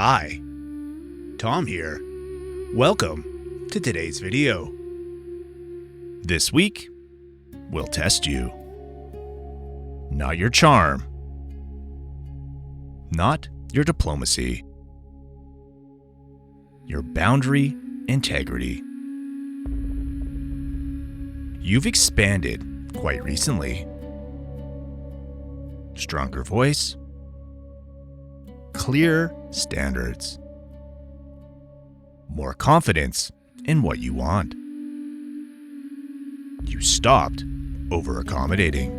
Hi, Tom here. Welcome to today's video. This week, we'll test you. Not your charm. Not your diplomacy. Your boundary integrity. You've expanded quite recently. Stronger voice. Clear standards. More confidence in what you want. You stopped over-accommodating.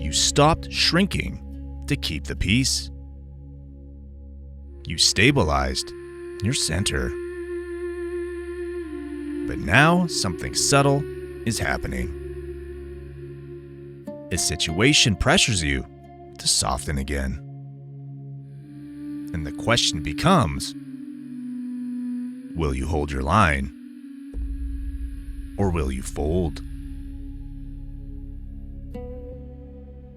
You stopped shrinking to keep the peace. You stabilized your center. But now something subtle is happening. A situation pressures you to soften again. And the question becomes, will you hold your line? Or will you fold?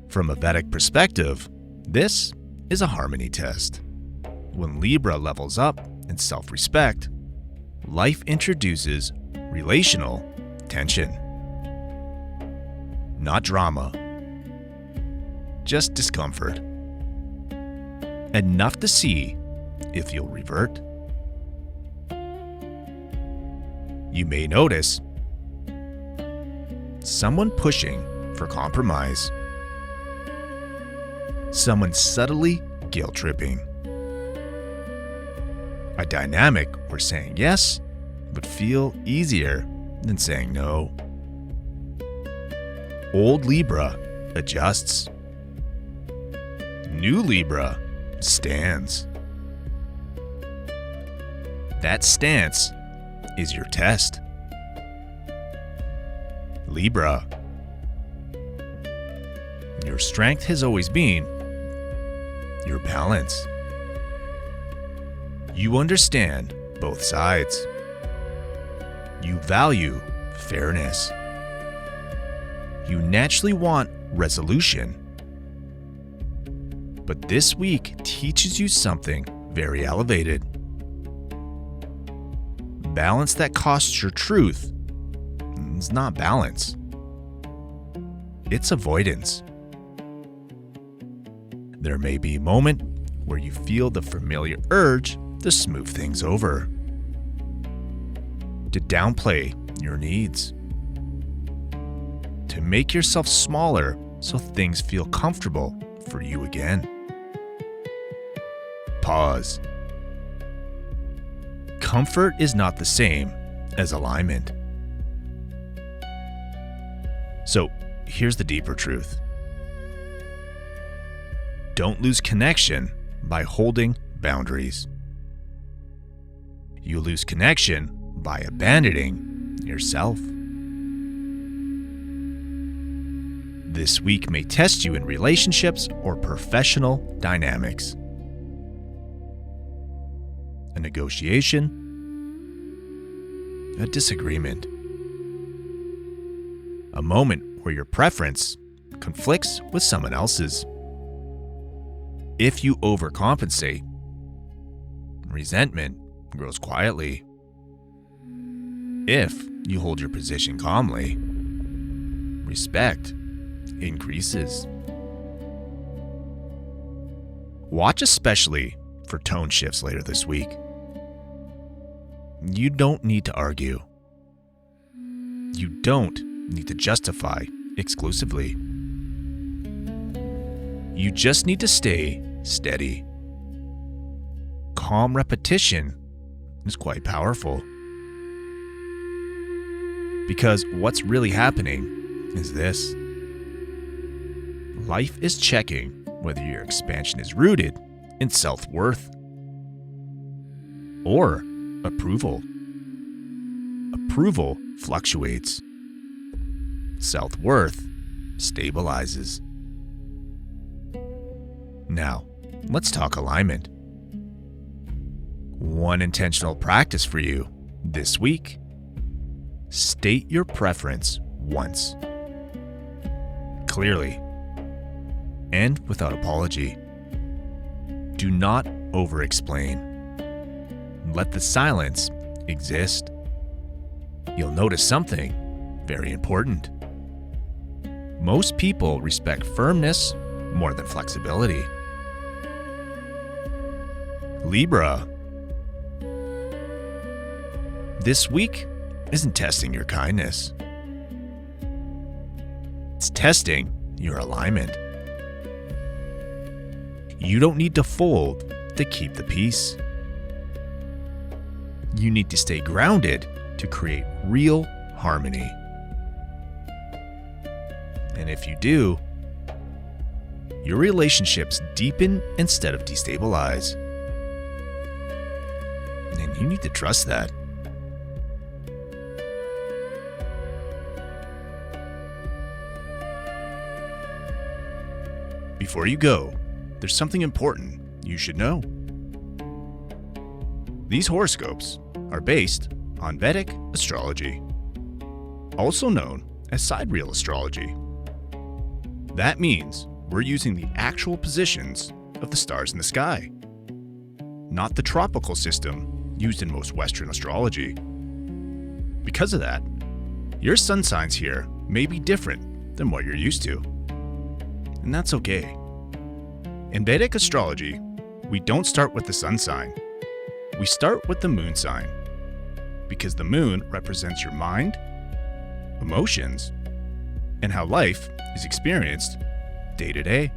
From a Vedic perspective, this is a harmony test. When Libra levels up in self-respect, life introduces relational tension. Not drama, just discomfort. Enough to see if you'll revert. You may notice someone pushing for compromise. Someone subtly guilt-tripping. A dynamic where saying yes would feel easier than saying no. Old Libra adjusts. New Libra stands. That stance is your test. Libra. Your strength has always been your balance. You understand both sides. You value fairness. You naturally want resolution. But this week teaches you something very elevated. Balance that costs your truth is not balance. It's avoidance. There may be a moment where you feel the familiar urge to smooth things over, to downplay your needs, to make yourself smaller so things feel comfortable for you again. Pause. Comfort is not the same as alignment. So here's the deeper truth. Don't lose connection by holding boundaries. You lose connection by abandoning yourself. This week may test you in relationships or professional dynamics. A negotiation, a disagreement, a moment where your preference conflicts with someone else's. If you overcompensate, resentment grows quietly. If you hold your position calmly, respect increases. Watch especially for tone shifts later this week. You don't need to argue. You don't need to justify exclusively. You just need to stay steady. Calm repetition is quite powerful. Because what's really happening is this. Life is checking whether your expansion is rooted in self-worth or approval. Approval fluctuates. Self-worth stabilizes. Now, let's talk alignment. One intentional practice for you this week. State your preference once. Clearly. And without apology. Do not over-explain. Let the silence exist. You'll notice something very important. Most people respect firmness more than flexibility. Libra. This week isn't testing your kindness. It's testing your alignment. You don't need to fold to keep the peace. You need to stay grounded to create real harmony. And if you do, your relationships deepen instead of destabilize. And you need to trust that. Before you go, there's something important you should know. These horoscopes are based on Vedic astrology, also known as sidereal astrology. That means we're using the actual positions of the stars in the sky, not the tropical system used in most Western astrology. Because of that, your sun signs here may be different than what you're used to. And that's okay. In Vedic astrology, we don't start with the sun sign. We start with the moon sign, because the moon represents your mind, emotions, and how life is experienced day to day.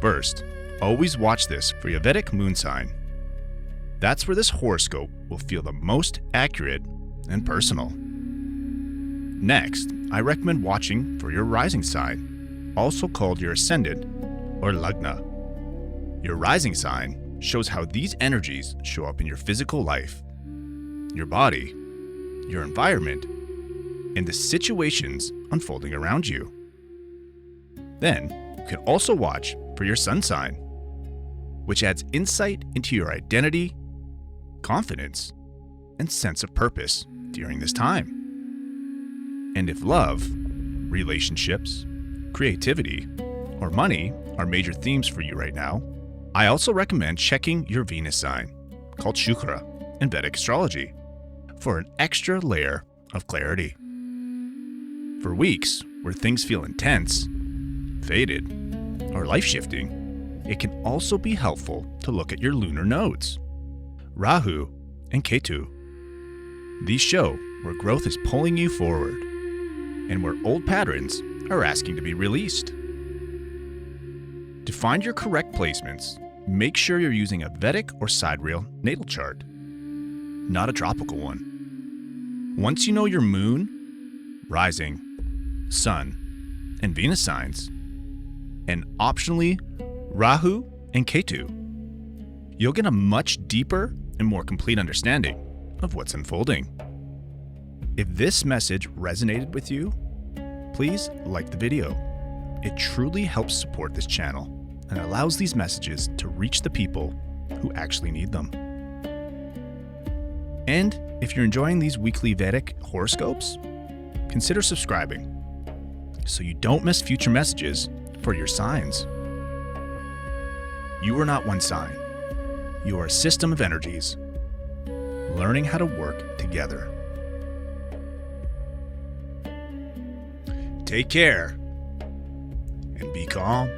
First, always watch this for your Vedic moon sign. That's where this horoscope will feel the most accurate and personal. Next, I recommend watching for your rising sign, also called your ascendant or lagna. Your rising sign shows how these energies show up in your physical life, your body, your environment, and the situations unfolding around you. Then, you can also watch for your sun sign, which adds insight into your identity, confidence, and sense of purpose during this time. And if love, relationships, creativity, or money are major themes for you right now, I also recommend checking your Venus sign, called Shukra in Vedic astrology, for an extra layer of clarity. For weeks where things feel intense, faded, or life-shifting, it can also be helpful to look at your lunar nodes, Rahu and Ketu. These show where growth is pulling you forward and where old patterns are asking to be released. To find your correct placements, make sure you're using a Vedic or sidereal natal chart, not a tropical one. Once you know your moon, rising, sun, and Venus signs, and optionally Rahu and Ketu, you'll get a much deeper and more complete understanding of what's unfolding. If this message resonated with you, please like the video. It truly helps support this channel and allows these messages to reach the people who actually need them. And if you're enjoying these weekly Vedic horoscopes, consider subscribing so you don't miss future messages for your signs. You are not one sign. You are a system of energies, learning how to work together. Take care and be calm.